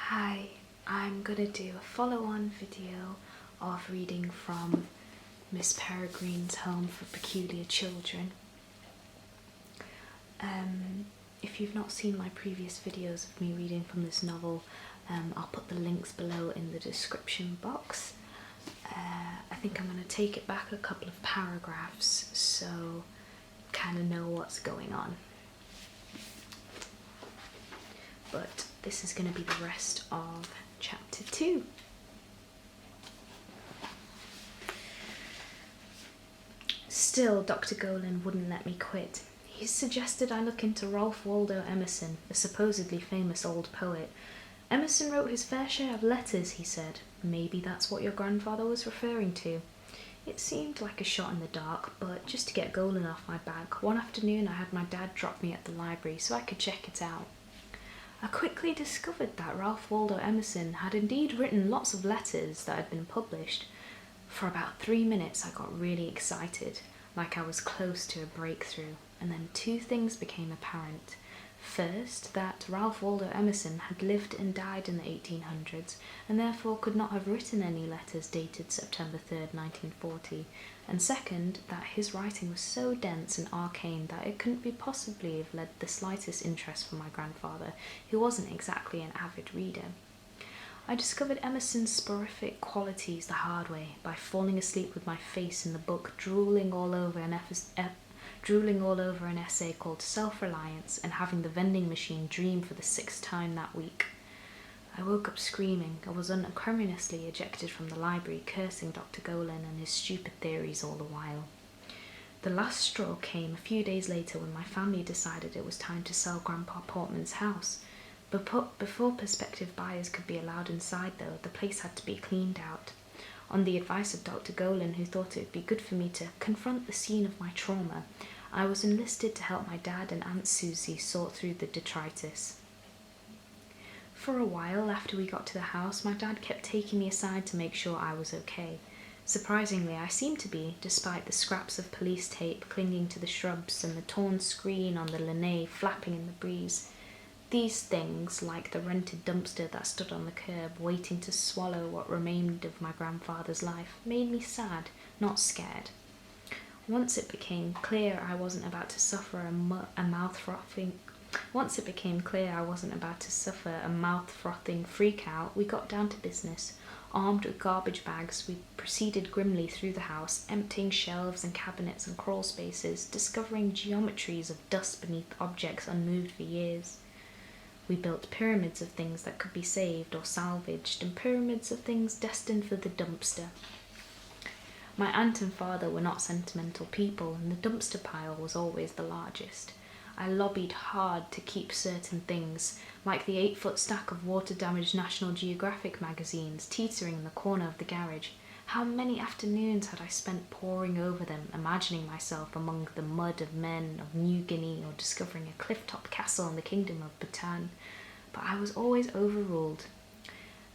Hi, I'm gonna do a follow-on video of reading from Miss Peregrine's Home for Peculiar Children. If you've not seen my previous videos of me reading from this novel, I'll put the links below in the description box. I think I'm going to take it back a couple of paragraphs so you kind of know what's going on. But this is going to be the rest of chapter 2. Still, Dr. Golan wouldn't let me quit. He suggested I look into Ralph Waldo Emerson, a supposedly famous old poet. Emerson wrote his fair share of letters, he said. Maybe that's what your grandfather was referring to. It seemed like a shot in the dark, but just to get Golan off my back, one afternoon I had my dad drop me at the library so I could check it out. I quickly discovered that Ralph Waldo Emerson had indeed written lots of letters that had been published. For about 3 minutes I got really excited, like I was close to a breakthrough, and then two things became apparent. First, that Ralph Waldo Emerson had lived and died in the 1800s, and therefore could not have written any letters dated September 3rd, 1940, and second, that his writing was so dense and arcane that it couldn't be possibly have led the slightest interest from my grandfather, who wasn't exactly an avid reader. I discovered Emerson's sporific qualities the hard way, by falling asleep with my face in the book, drooling all over an essay called Self-Reliance, and having the vending machine dream for the 6th time that week. I woke up screaming. I was unceremoniously ejected from the library, cursing Dr. Golan and his stupid theories all the while. The last straw came a few days later when my family decided it was time to sell Grandpa Portman's house. Before prospective buyers could be allowed inside, though, the place had to be cleaned out. On the advice of Dr. Golan, who thought it would be good for me to confront the scene of my trauma, I was enlisted to help my dad and Aunt Susie sort through the detritus. For a while after we got to the house, my dad kept taking me aside to make sure I was okay. Surprisingly, I seemed to be, despite the scraps of police tape clinging to the shrubs and the torn screen on the lanai flapping in the breeze. These things, like the rented dumpster that stood on the curb, waiting to swallow what remained of my grandfather's life, made me sad, not scared. Once it became clear I wasn't about to suffer a mouth-frothing freak-out, we got down to business. Armed with garbage bags, we proceeded grimly through the house, emptying shelves and cabinets and crawl spaces, discovering geometries of dust beneath objects unmoved for years. We built pyramids of things that could be saved or salvaged, and pyramids of things destined for the dumpster. My aunt and father were not sentimental people, and the dumpster pile was always the largest. I lobbied hard to keep certain things, like the 8-foot stack of water-damaged National Geographic magazines teetering in the corner of the garage. How many afternoons had I spent poring over them, imagining myself among the mud of men of New Guinea or discovering a cliff-top castle in the kingdom of Bhutan. But I was always overruled.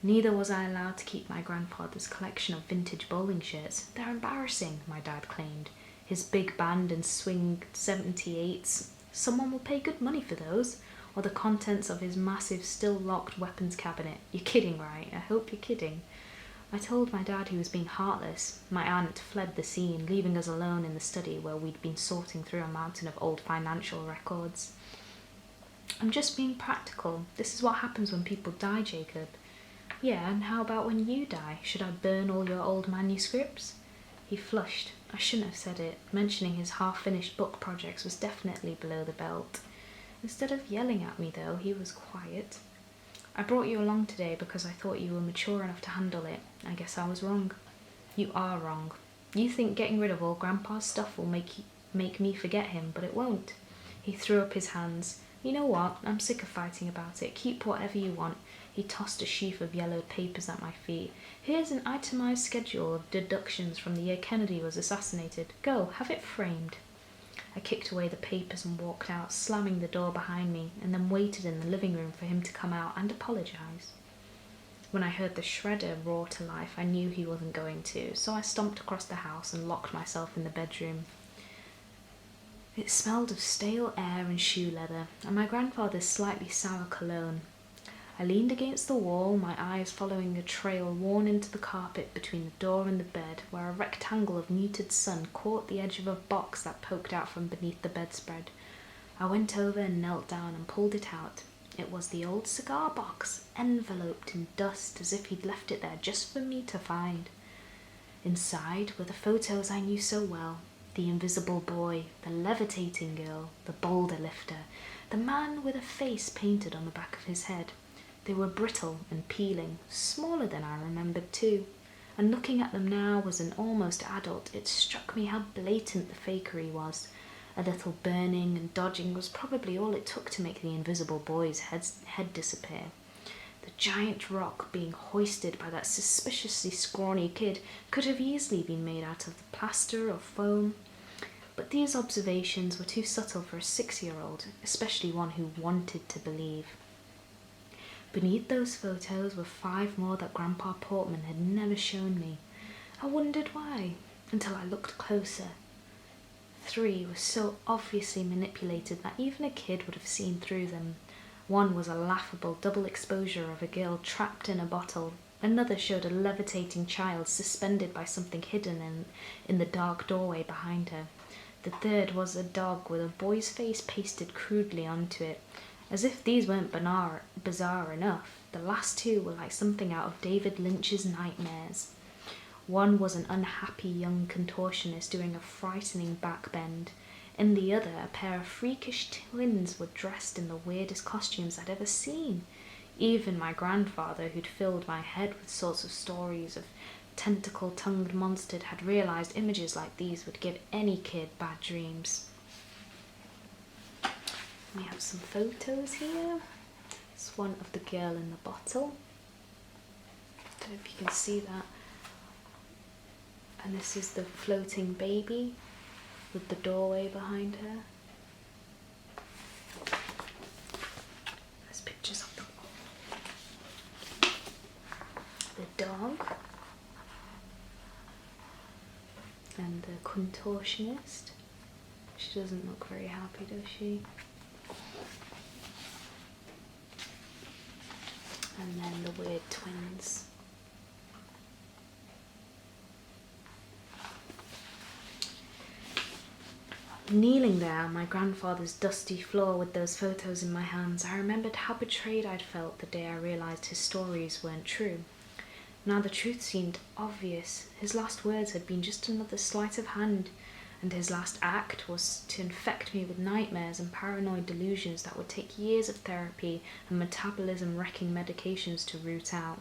Neither was I allowed to keep my grandfather's collection of vintage bowling shirts. They're embarrassing, my dad claimed. His big band and swing 78s. Someone will pay good money for those. Or the contents of his massive, still-locked weapons cabinet. You're kidding, right? I hope you're kidding. I told my dad he was being heartless. My aunt fled the scene, leaving us alone in the study where we'd been sorting through a mountain of old financial records. I'm just being practical. This is what happens when people die, Jacob. Yeah, and how about when you die? Should I burn all your old manuscripts? He flushed. I shouldn't have said it. Mentioning his half-finished book projects was definitely below the belt. Instead of yelling at me, though, he was quiet. I brought you along today because I thought you were mature enough to handle it. I guess I was wrong. You are wrong. You think getting rid of all Grandpa's stuff will make me forget him, but it won't. He threw up his hands. You know what? I'm sick of fighting about it. Keep whatever you want. He tossed a sheaf of yellowed papers at my feet. Here's an itemized schedule of deductions from the year Kennedy was assassinated. Go, have it framed. I kicked away the papers and walked out, slamming the door behind me, and then waited in the living room for him to come out and apologise. When I heard the shredder roar to life, I knew he wasn't going to, so I stomped across the house and locked myself in the bedroom. It smelled of stale air and shoe leather, and my grandfather's slightly sour cologne. I leaned against the wall, my eyes following a trail worn into the carpet between the door and the bed, where a rectangle of muted sun caught the edge of a box that poked out from beneath the bedspread. I went over and knelt down and pulled it out. It was the old cigar box, enveloped in dust as if he'd left it there just for me to find. Inside were the photos I knew so well. The invisible boy, the levitating girl, the boulder lifter, the man with a face painted on the back of his head. They were brittle and peeling, smaller than I remembered too. And looking at them now as an almost adult, it struck me how blatant the fakery was. A little burning and dodging was probably all it took to make the invisible boy's head disappear. The giant rock being hoisted by that suspiciously scrawny kid could have easily been made out of the plaster or foam. But these observations were too subtle for a 6-year-old, especially one who wanted to believe. Beneath those photos were 5 more that Grandpa Portman had never shown me. I wondered why, until I looked closer. 3 were so obviously manipulated that even a kid would have seen through them. One was a laughable double exposure of a girl trapped in a bottle. Another showed a levitating child suspended by something hidden in the dark doorway behind her. The third was a dog with a boy's face pasted crudely onto it. As if these weren't bizarre enough, the last 2 were like something out of David Lynch's nightmares. One was an unhappy young contortionist doing a frightening backbend. In the other, a pair of freakish twins were dressed in the weirdest costumes I'd ever seen. Even my grandfather, who'd filled my head with sorts of stories of tentacle-tongued monsters, had realised images like these would give any kid bad dreams. We have some photos here. It's one of the girl in the bottle. I don't know if you can see that. And this is the floating baby with the doorway behind her. There's pictures of the dog and the contortionist. She doesn't look very happy, does she? And then the weird twins. Kneeling there on my grandfather's dusty floor with those photos in my hands, I remembered how betrayed I'd felt the day I realised his stories weren't true. Now the truth seemed obvious. His last words had been just another sleight of hand, and his last act was to infect me with nightmares and paranoid delusions that would take years of therapy and metabolism-wrecking medications to root out.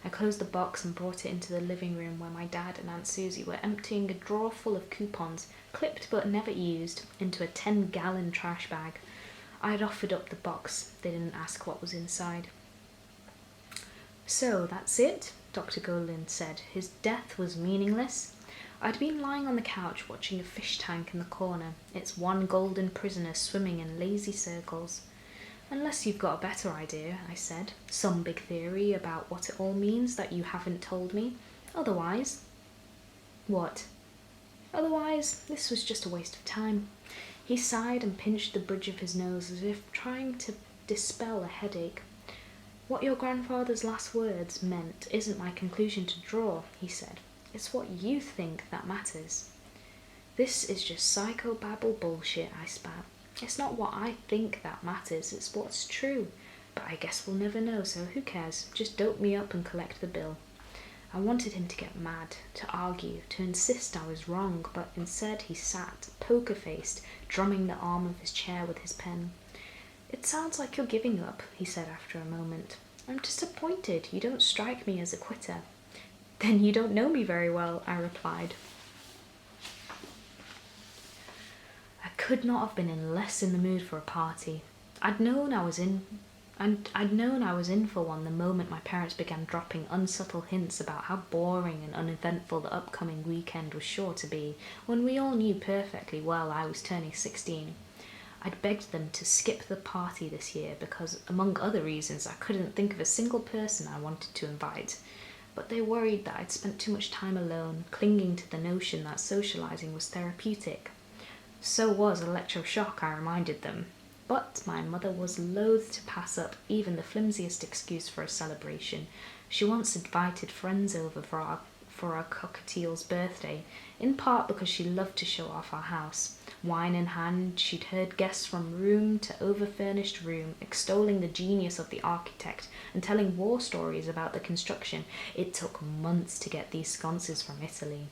I closed the box and brought it into the living room where my dad and Aunt Susie were emptying a drawer full of coupons, clipped but never used, into a 10-gallon trash bag. I had offered up the box. They didn't ask what was inside. "So, that's it," Dr. Golan said. His death was meaningless. I'd been lying on the couch watching a fish tank in the corner, its one golden prisoner swimming in lazy circles. "Unless you've got a better idea," I said. "Some big theory about what it all means that you haven't told me. Otherwise..." "What?" "Otherwise, this was just a waste of time." He sighed and pinched the bridge of his nose as if trying to dispel a headache. "What your grandfather's last words meant isn't my conclusion to draw," he said. "It's what you think that matters." "This is just psychobabble bullshit," I spat. "It's not what I think that matters, it's what's true. But I guess we'll never know, so who cares? Just dope me up and collect the bill." I wanted him to get mad, to argue, to insist I was wrong, but instead he sat, poker-faced, drumming the arm of his chair with his pen. "It sounds like you're giving up," he said after a moment. "I'm disappointed. You don't strike me as a quitter." "Then you don't know me very well," I replied. I could not have been less in the mood for a party. I'd known I was in for one the moment my parents began dropping unsubtle hints about how boring and uneventful the upcoming weekend was sure to be, when we all knew perfectly well I was turning 16. I'd begged them to skip the party this year because, among other reasons, I couldn't think of a single person I wanted to invite. But they worried that I'd spent too much time alone, clinging to the notion that socializing was therapeutic. So was electroshock, I reminded them. But my mother was loath to pass up even the flimsiest excuse for a celebration. She once invited friends over for our cockatiel's birthday, in part because she loved to show off our house. Wine in hand, she'd heard guests from room to over-furnished room, extolling the genius of the architect and telling war stories about the construction. It took months to get these sconces from Italy.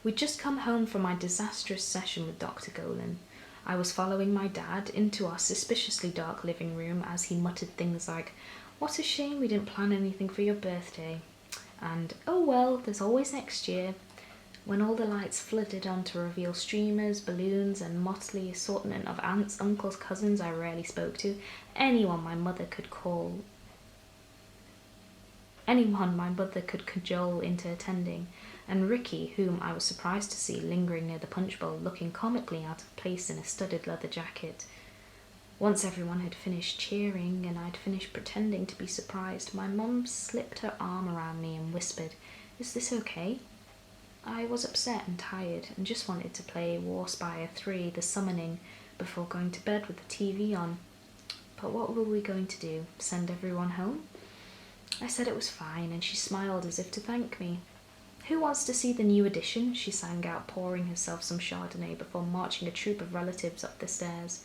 We'd just come home from my disastrous session with Dr. Golan. I was following my dad into our suspiciously dark living room as he muttered things like, "What a shame we didn't plan anything for your birthday," and "Oh well, there's always next year," when all the lights flooded on to reveal streamers, balloons, and motley assortment of aunts, uncles, cousins I rarely spoke to, anyone my mother could cajole into attending, and Ricky, whom I was surprised to see lingering near the punch bowl, looking comically out of place in a studded leather jacket. Once everyone had finished cheering and I'd finished pretending to be surprised, my mum slipped her arm around me and whispered, "Is this okay?" I was upset and tired and just wanted to play Warspire 3, The Summoning, before going to bed with the TV on. But what were we going to do? Send everyone home? I said it was fine, and she smiled as if to thank me. "Who wants to see the new edition?" she sang out, pouring herself some Chardonnay before marching a troop of relatives up the stairs.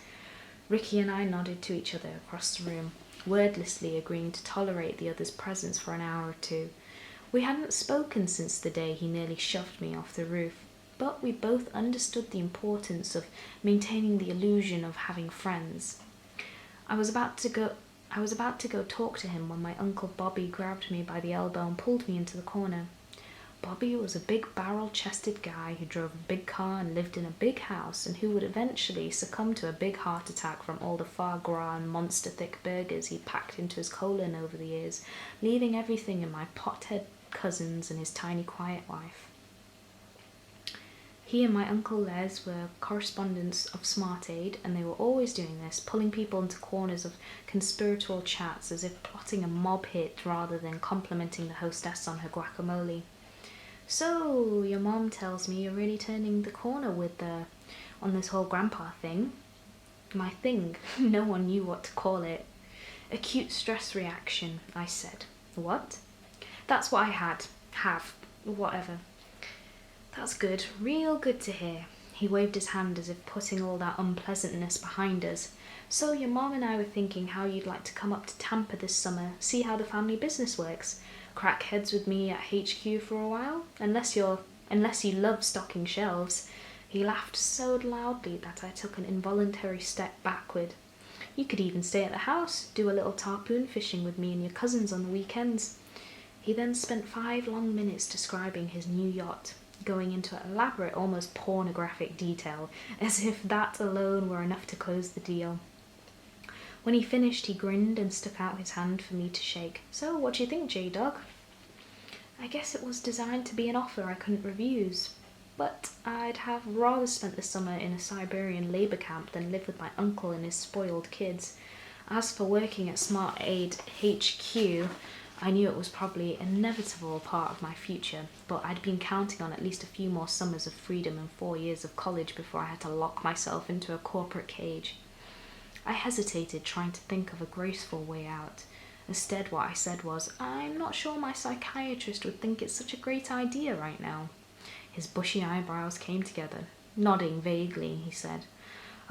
Ricky and I nodded to each other across the room, wordlessly agreeing to tolerate the other's presence for an hour or two. We hadn't spoken since the day he nearly shoved me off the roof, but we both understood the importance of maintaining the illusion of having friends. I was about to go talk to him when my Uncle Bobby grabbed me by the elbow and pulled me into the corner. Bobby was a big barrel-chested guy who drove a big car and lived in a big house, and who would eventually succumb to a big heart attack from all the foie gras and monster-thick burgers he'd packed into his colon over the years, leaving everything in my pothead cousins and his tiny quiet wife. He and my Uncle Les were correspondents of Smart Aid, and they were always doing this, pulling people into corners of conspiratorial chats as if plotting a mob hit rather than complimenting the hostess on her guacamole. "So, your mom tells me you're really turning the corner on this whole grandpa thing." My thing, no one knew what to call it. "Acute stress reaction," I said. "What?" "That's what I have, whatever." "That's good, real good to hear." He waved his hand as if putting all that unpleasantness behind us. "So your mom and I were thinking how you'd like to come up to Tampa this summer, see how the family business works. Crack heads with me at HQ for a while, unless you love stocking shelves." He laughed so loudly that I took an involuntary step backward. "You could even stay at the house, do a little tarpon fishing with me and your cousins on the weekends." He then spent 5 long minutes describing his new yacht, going into elaborate, almost pornographic detail, as if that alone were enough to close the deal. When he finished, he grinned and stuck out his hand for me to shake. "So, what do you think, J-Dog?" I guess it was designed to be an offer I couldn't refuse, but I'd have rather spent the summer in a Siberian labour camp than live with my uncle and his spoiled kids. As for working at Smart Aid HQ, I knew it was probably an inevitable part of my future, but I'd been counting on at least a few more summers of freedom and 4 years of college before I had to lock myself into a corporate cage. I hesitated, trying to think of a graceful way out. Instead, what I said was, "I'm not sure my psychiatrist would think it's such a great idea right now." His bushy eyebrows came together. Nodding vaguely, he said,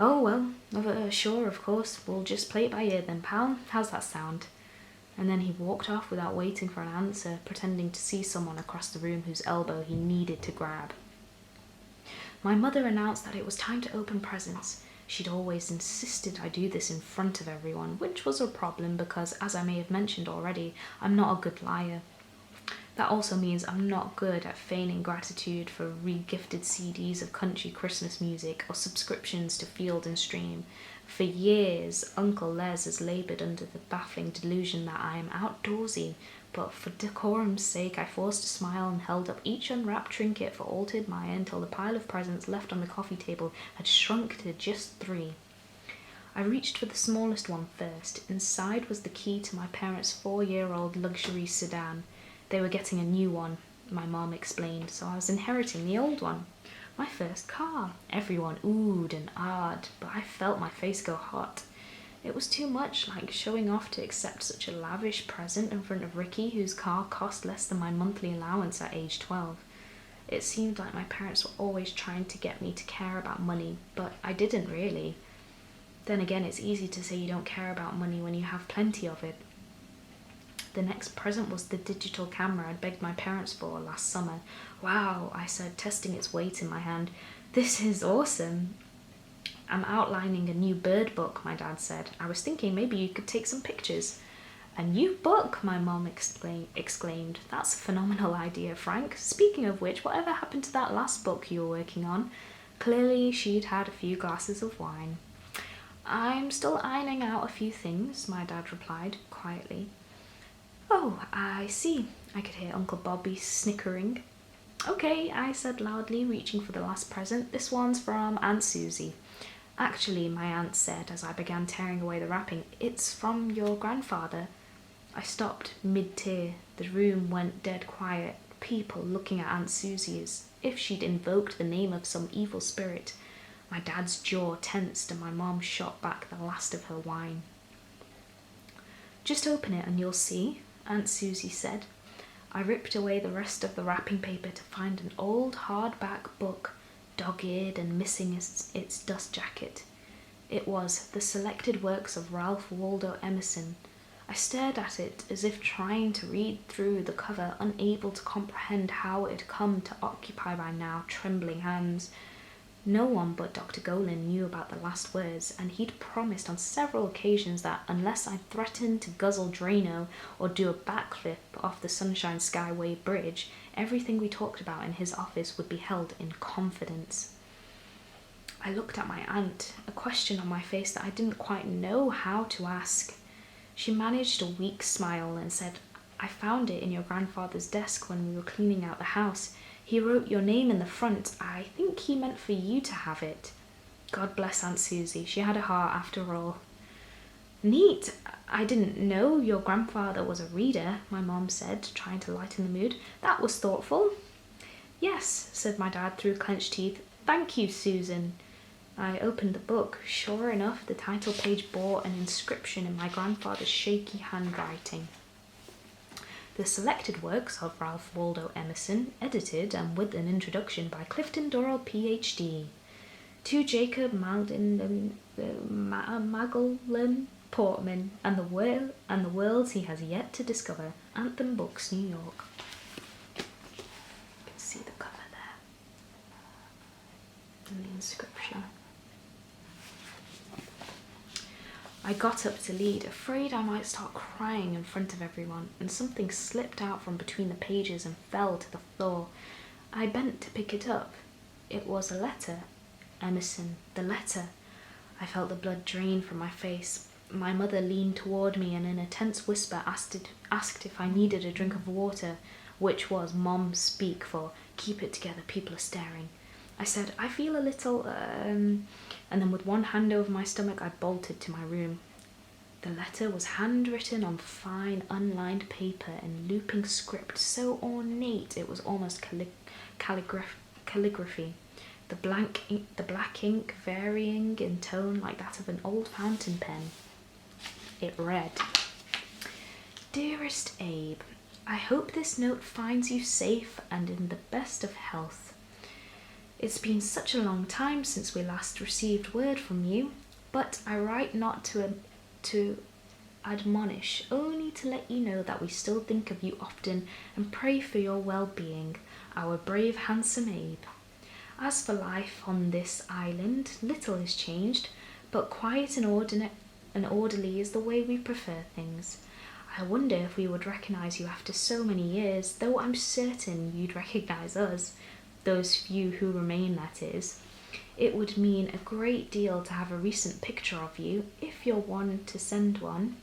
"Oh, well, sure, of course. We'll just play it by ear then, pal. How's that sound?" And then he walked off without waiting for an answer, pretending to see someone across the room whose elbow he needed to grab. My mother announced that it was time to open presents. She'd always insisted I do this in front of everyone, which was a problem because, as I may have mentioned already, I'm not a good liar. That also means I'm not good at feigning gratitude for re-gifted CDs of country Christmas music or subscriptions to Field and Stream. For years, Uncle Les has laboured under the baffling delusion that I am outdoorsy, but for decorum's sake I forced a smile and held up each unwrapped trinket for all to admire until the pile of presents left on the coffee table had shrunk to just 3. I reached for the smallest one first. Inside was the key to my parents' 4-year-old luxury sedan. They were getting a new one, my mom explained, so I was inheriting the old one. My first car. Everyone oohed and ahed, but I felt my face go hot. It was too much, like showing off to accept such a lavish present in front of Ricky, whose car cost less than my monthly allowance at age 12. It seemed like my parents were always trying to get me to care about money, but I didn't really. Then again, it's easy to say you don't care about money when you have plenty of it. The next present was the digital camera I'd begged my parents for last summer. Wow, I said, testing its weight in my hand. This is awesome. I'm outlining a new bird book, my dad said. I was thinking maybe you could take some pictures. A new book, my mom exclaimed. That's a phenomenal idea, Frank. Speaking of which, whatever happened to that last book you were working on? Clearly, she'd had a few glasses of wine. I'm still ironing out a few things, my dad replied quietly. Oh, I see. I could hear Uncle Bobby snickering. Okay, I said loudly, reaching for the last present. This one's from Aunt Susie. Actually, my aunt said as I began tearing away the wrapping, it's from your grandfather. I stopped mid-tear. The room went dead quiet, people looking at Aunt Susie as if she'd invoked the name of some evil spirit. My dad's jaw tensed and my mom shot back the last of her wine. Just open it and you'll see, Aunt Susie said. I ripped away the rest of the wrapping paper to find an old hardback book, dog-eared and missing its dust jacket. It was The Selected Works of Ralph Waldo Emerson. I stared at it as if trying to read through the cover, unable to comprehend how it had come to occupy my now trembling hands. No one but Dr. Golan knew about the last words, and he'd promised on several occasions that unless I threatened to guzzle Drano or do a backflip off the Sunshine Skyway Bridge, everything we talked about in his office would be held in confidence. I looked at my aunt, a question on my face that I didn't quite know how to ask. She managed a weak smile and said, I found it in your grandfather's desk when we were cleaning out the house. He wrote your name in the front. I think he meant for you to have it. God bless Aunt Susie. She had a heart after all. Neat. I didn't know your grandfather was a reader, my mom said, trying to lighten the mood. That was thoughtful. Yes, said my dad through clenched teeth. Thank you, Susan. I opened the book. Sure enough, the title page bore an inscription in my grandfather's shaky handwriting. The Selected Works of Ralph Waldo Emerson, edited and with an introduction by Clifton Dorrell, Ph.D. To Jacob Magellan Portman and the worlds he has yet to discover. Anthem Books, New York. You can see the cover there. And the inscription. I got up to lead, afraid I might start crying in front of everyone, and something slipped out from between the pages and fell to the floor. I bent to pick it up. It was a letter. Emerson, the letter. I felt the blood drain from my face. My mother leaned toward me and in a tense whisper asked if I needed a drink of water, which was Mom speak for keep it together, people are staring. I said, I feel a little, and then with one hand over my stomach, I bolted to my room. The letter was handwritten on fine, unlined paper in looping script, so ornate it was almost calligraphy. The black ink varying in tone like that of an old fountain pen. It read, Dearest Abe, I hope this note finds you safe and in the best of health. It's been such a long time since we last received word from you, but I write not to admonish, only to let you know that we still think of you often and pray for your well-being, our brave, handsome Abe. As for life on this island, little is changed, but quiet and orderly is the way we prefer things. I wonder if we would recognize you after so many years, though I'm certain you'd recognize us. Those few who remain, that is. It would mean a great deal to have a recent picture of you, if you're one to send one.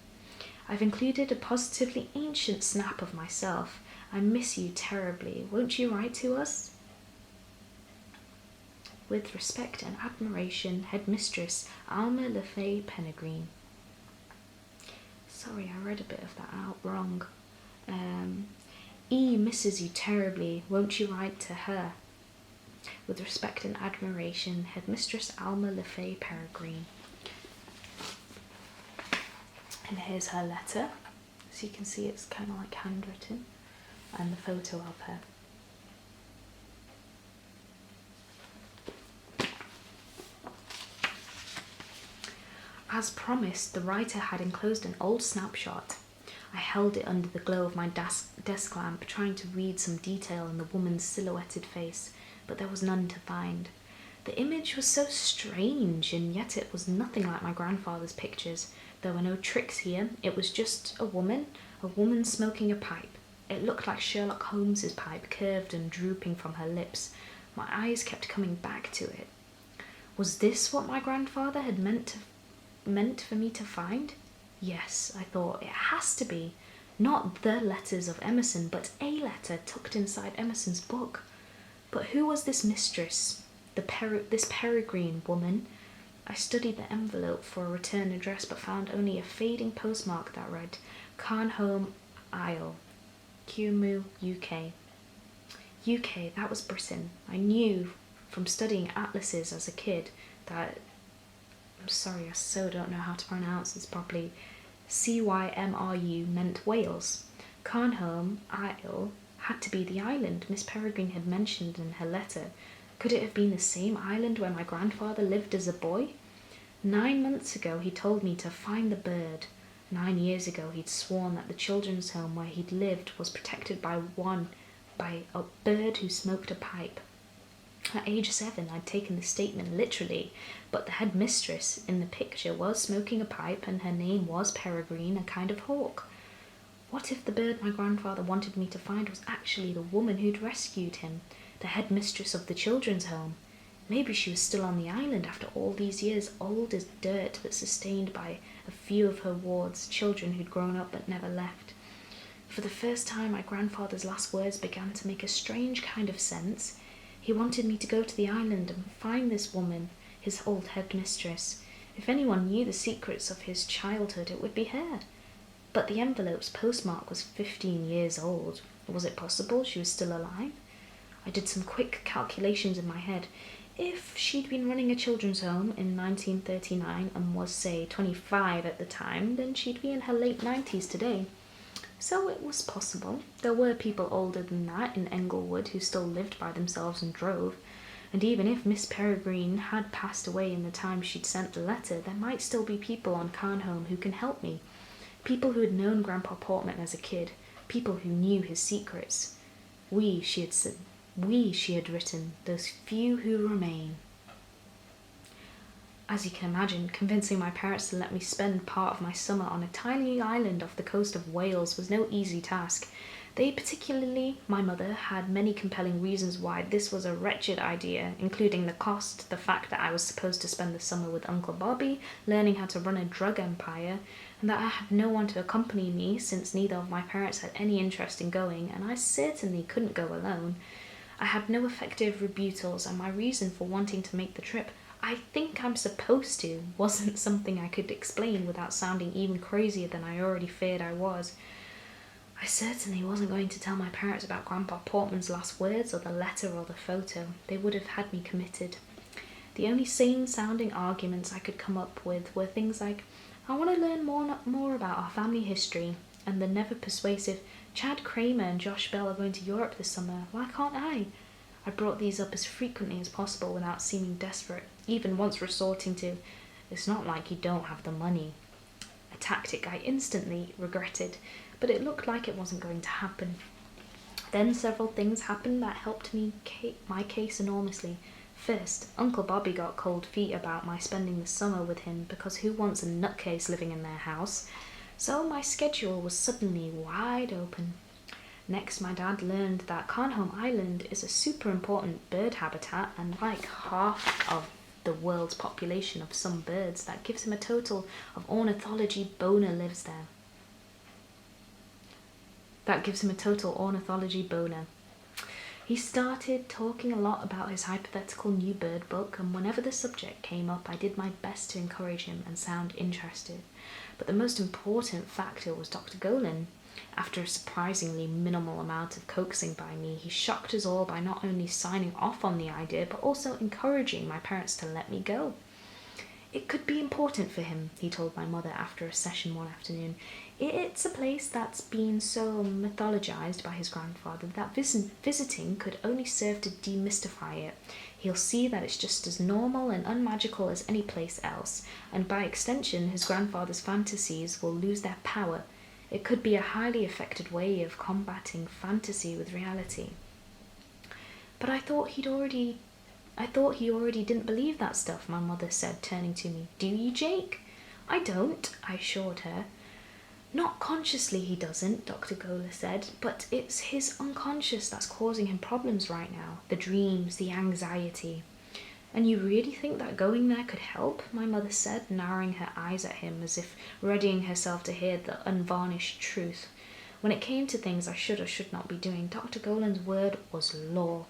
I've included a positively ancient snap of myself. I miss you terribly. Won't you write to us? With respect and admiration, Headmistress Alma LeFay Peregrine. Sorry, I read a bit of that out wrong. E misses you terribly. Won't you write to her? With respect and admiration, Headmistress Alma LeFay Peregrine. And here's her letter. As you can see, it's kind of like handwritten, and the photo of her. As promised, the writer had enclosed an old snapshot. I held it under the glow of my desk lamp, trying to read some detail in the woman's silhouetted face, but there was none to find. The image was so strange, and yet it was nothing like my grandfather's pictures. There were no tricks here. It was just a woman smoking a pipe. It looked like Sherlock Holmes's pipe, curved and drooping from her lips. My eyes kept coming back to it. Was this what my grandfather had meant for me to find? Yes, I thought, it has to be. Not the letters of Emerson, but a letter tucked inside Emerson's book. But who was this mistress? This Peregrine woman? I studied the envelope for a return address, but found only a fading postmark that read Carnholm Isle, Kew, UK. UK, that was Britain. I knew from studying atlases as a kid that, I'm sorry, I so don't know how to pronounce this properly, Cymru meant Wales. Carnholm Isle had to be the island Miss Peregrine had mentioned in her letter. Could it have been the same island where my grandfather lived as a boy? 9 months ago he told me to find the bird. 9 years ago he'd sworn that the children's home where he'd lived was protected by a bird who smoked a pipe. At age 7 I'd taken the statement literally, but the headmistress in the picture was smoking a pipe and her name was Peregrine, a kind of hawk. What if the bird my grandfather wanted me to find was actually the woman who'd rescued him, the headmistress of the children's home? Maybe she was still on the island after all these years, old as dirt but sustained by a few of her ward's children who'd grown up but never left. For the first time my grandfather's last words began to make a strange kind of sense. He wanted me to go to the island and find this woman, his old headmistress. If anyone knew the secrets of his childhood, it would be her. But the envelope's postmark was 15 years old. Was it possible she was still alive? I did some quick calculations in my head. If she'd been running a children's home in 1939 and was, say, 25 at the time, then she'd be in her late 90s today. So it was possible. There were people older than that in Englewood who still lived by themselves and drove. And even if Miss Peregrine had passed away in the time she'd sent the letter, there might still be people on Carnholm who can help me. People who had known Grandpa Portman as a kid. People who knew his secrets. We, she had said, we, she had written, those few who remain. As you can imagine, convincing my parents to let me spend part of my summer on a tiny island off the coast of Wales was no easy task. They, particularly my mother, had many compelling reasons why this was a wretched idea, including the cost, the fact that I was supposed to spend the summer with Uncle Bobby, learning how to run a drug empire, and that I had no one to accompany me since neither of my parents had any interest in going, and I certainly couldn't go alone. I had no effective rebuttals, and my reason for wanting to make the trip, I think I'm supposed to, wasn't something I could explain without sounding even crazier than I already feared I was. I certainly wasn't going to tell my parents about Grandpa Portman's last words or the letter or the photo. They would have had me committed. The only sane-sounding arguments I could come up with were things like, I want to learn more about our family history, and the never-persuasive, Chad Kramer and Josh Bell are going to Europe this summer. Why can't I? I brought these up as frequently as possible without seeming desperate, even once resorting to, it's not like you don't have the money. A tactic I instantly regretted, but it looked like it wasn't going to happen. Then several things happened that helped me my case enormously. First, Uncle Bobby got cold feet about my spending the summer with him because who wants a nutcase living in their house? So my schedule was suddenly wide open. Next, my dad learned that Carnholm Island is a super important bird habitat, and like half of the world's population of some birds, that gives him a total of ornithology boner lives there. He started talking a lot about his hypothetical new bird book, and whenever the subject came up, I did my best to encourage him and sound interested. But the most important factor was Dr. Golan. After a surprisingly minimal amount of coaxing by me, he shocked us all by not only signing off on the idea, but also encouraging my parents to let me go. It could be important for him, he told my mother after a session one afternoon. It's a place that's been so mythologized by his grandfather that visiting could only serve to demystify it. He'll see that it's just as normal and unmagical as any place else, and by extension, his grandfather's fantasies will lose their power. It could be a highly effective way of combating fantasy with reality. But I thought he already didn't believe that stuff, my mother said, turning to me. Do you, Jake? I don't, I assured her. Not consciously he doesn't, Dr. Golan said, but it's his unconscious that's causing him problems right now. The dreams, the anxiety. And you really think that going there could help? My mother said, narrowing her eyes at him as if readying herself to hear the unvarnished truth. When it came to things I should or should not be doing, Dr. Golan's word was law.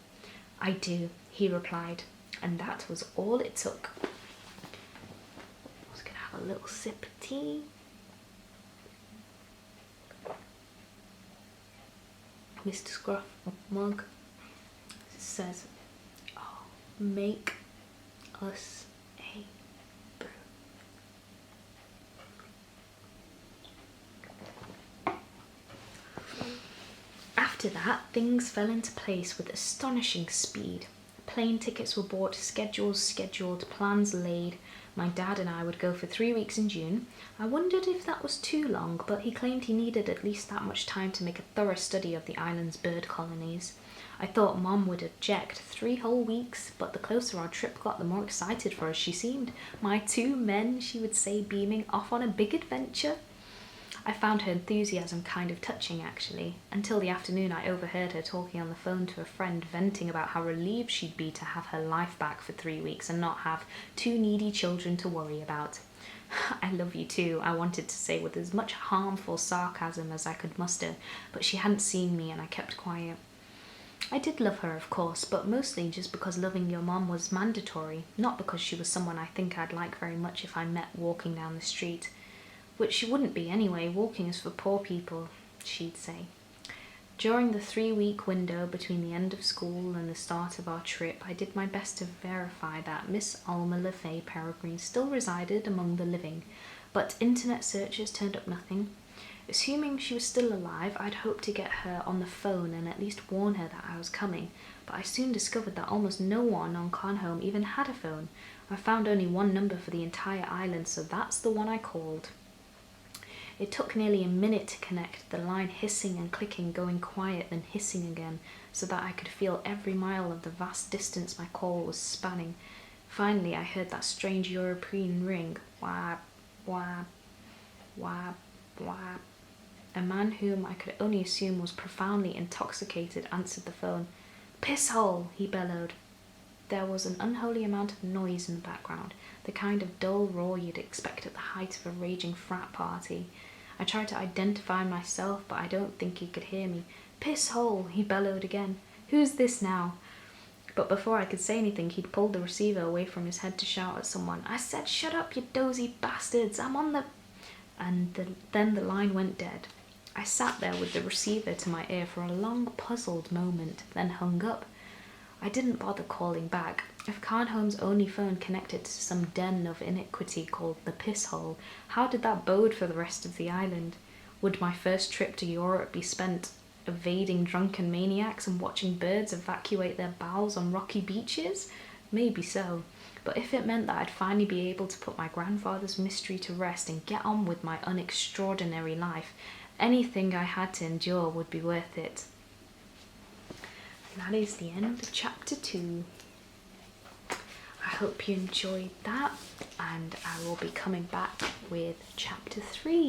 I do, he replied, and that was all it took. I was going to have a little sip of tea. Mr. Scruff mug says, oh, make us a brew. After that, things fell into place with astonishing speed. Plane tickets were bought, schedules scheduled, plans laid. My dad and I would go for 3 weeks in June. I wondered if that was too long, but he claimed he needed at least that much time to make a thorough study of the island's bird colonies. I thought Mom would object. 3 whole weeks, but the closer our trip got, the more excited for us she seemed. My 2 men, she would say, beaming, off on a big adventure. I found her enthusiasm kind of touching, actually. Until the afternoon, I overheard her talking on the phone to a friend, venting about how relieved she'd be to have her life back for 3 weeks and not have 2 needy children to worry about. I love you too, I wanted to say with as much harmful sarcasm as I could muster, but she hadn't seen me and I kept quiet. I did love her, of course, but mostly just because loving your mom was mandatory, not because she was someone I think I'd like very much if I met walking down the street. Which she wouldn't be anyway, walking is for poor people, she'd say. During the 3-week window between the end of school and the start of our trip, I did my best to verify that Miss Alma LeFay Peregrine still resided among the living, but internet searches turned up nothing. Assuming she was still alive, I'd hoped to get her on the phone and at least warn her that I was coming, but I soon discovered that almost no one on Conhome even had a phone. I found only one number for the entire island, so that's the one I called. It took nearly a minute to connect, the line hissing and clicking, going quiet then hissing again, so that I could feel every mile of the vast distance my call was spanning. Finally, I heard that strange European ring. Wab, wab, wab, wab. A man whom I could only assume was profoundly intoxicated answered the phone. "Piss hole," he bellowed. There was an unholy amount of noise in the background, the kind of dull roar you'd expect at the height of a raging frat party. I tried to identify myself, but I don't think he could hear me. "Piss hole," he bellowed again. "Who's this now?" But before I could say anything, he'd pulled the receiver away from his head to shout at someone. "I said shut up, you dozy bastards, I'm on the..." And then the line went dead. I sat there with the receiver to my ear for a long, puzzled moment, then hung up. I didn't bother calling back. If Carnhome's only phone connected to some den of iniquity called the Piss Hole, how did that bode for the rest of the island? Would my first trip to Europe be spent evading drunken maniacs and watching birds evacuate their bowels on rocky beaches? Maybe so. But if it meant that I'd finally be able to put my grandfather's mystery to rest and get on with my unextraordinary life, anything I had to endure would be worth it. And that is the end of chapter 2. I hope you enjoyed that, and I will be coming back with chapter 3